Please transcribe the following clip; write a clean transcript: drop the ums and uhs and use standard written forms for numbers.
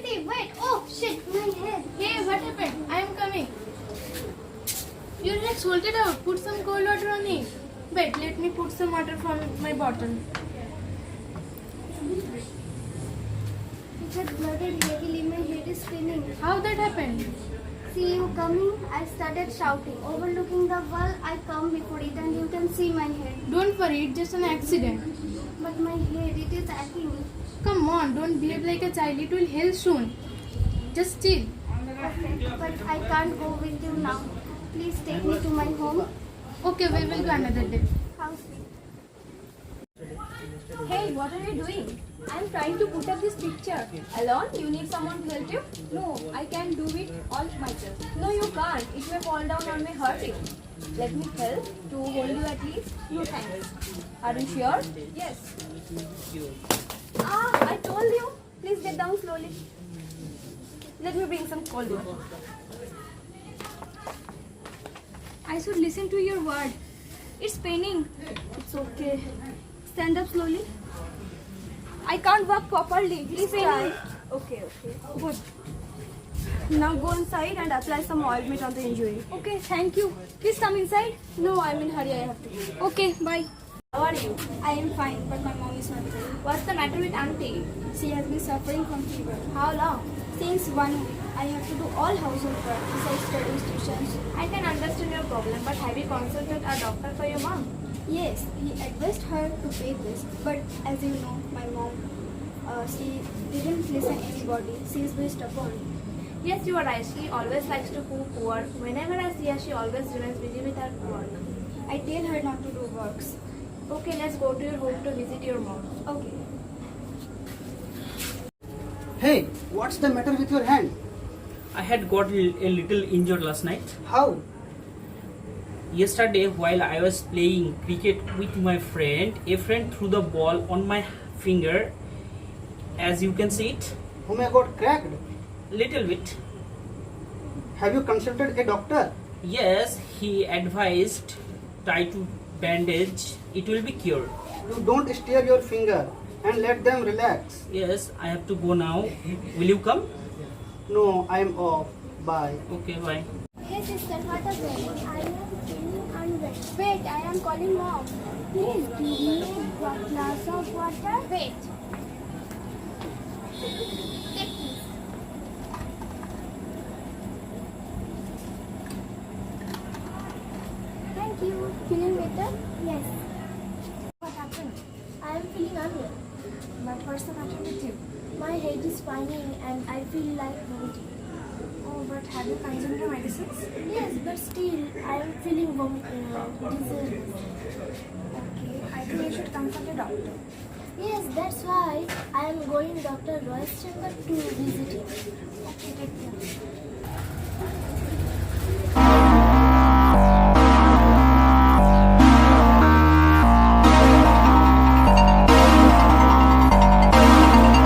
Auntie, wait. Oh, shit, my head. Hey, what happened? I am coming. You're like salted out. Put some cold water on it. Wait, let me put some water from my bottle. It had blooded heavily. My head is spinning. How that happened? See you coming, I started shouting. Overlooking the wall, I come before it and you can see my head. Don't worry, it's just an accident. But my head, it is aching. Come on, don't behave like a child. It will heal soon. Just chill. Okay, but I can't go with you now. Please take me to my home. Okay, we will go another day. How sweet. Hey, what are you doing? I'm trying to put up this picture. Alone? You need someone to help you? No, I can do it all myself. No, you can't. It may fall down or may hurt you. Let me help to hold you at least. No thanks. Are you sure? Yes. I told you. Please get down slowly. Let me bring some cold water. I should listen to your word. It's paining. It's okay. Stand up slowly. I can't walk properly. Please try. Okay. Good. Now go inside and apply some ointment on the injury. Okay, thank you. Please come inside. No, I'm in hurry. I have to go. Okay, bye. How are you? I am fine, but my mom is not well. What's the matter with auntie? She has been suffering from fever. How long? Since 1 week, I have to do all household work besides studies, tuitions. I can understand your problem, but have you consulted a doctor for your mom? Yes, he advised her to pay this, but as you know, my mom, she didn't listen anybody. She is very stubborn. Yes, you are right. She always likes to cook poor. Whenever I see her, she always remains busy with her work. I tell her not to do works. Okay, let's go to your home to visit your mom. Okay. Hey, what's the matter with your hand? I had got a little injured last night. How? Yesterday, while I was playing cricket with my friend, a friend threw the ball on my finger. As you can see it, Whom I got cracked? little bit. Have you consulted a doctor? Yes, he advised try to bandage. It will be cured. You don't steer your finger and let them relax. Yes, I have to go now. Will you come? No, I am off. Bye. Okay, bye. Hey sister, what happened? I am feeling unwell. Wait, I am calling mom. Please give me a glass of water. Wait. Take this. Thank you. Feeling better? Yes. What happened? I am feeling unwell. But what's the matter with you? My head is spinning and I feel like vomiting. Oh, but have you consumed your medicines? Yes, but still I am feeling dizzy. Okay, I think you should consult a doctor. Yes, that's why I am going Dr. Roy's chamber to visit him. Okay, take care.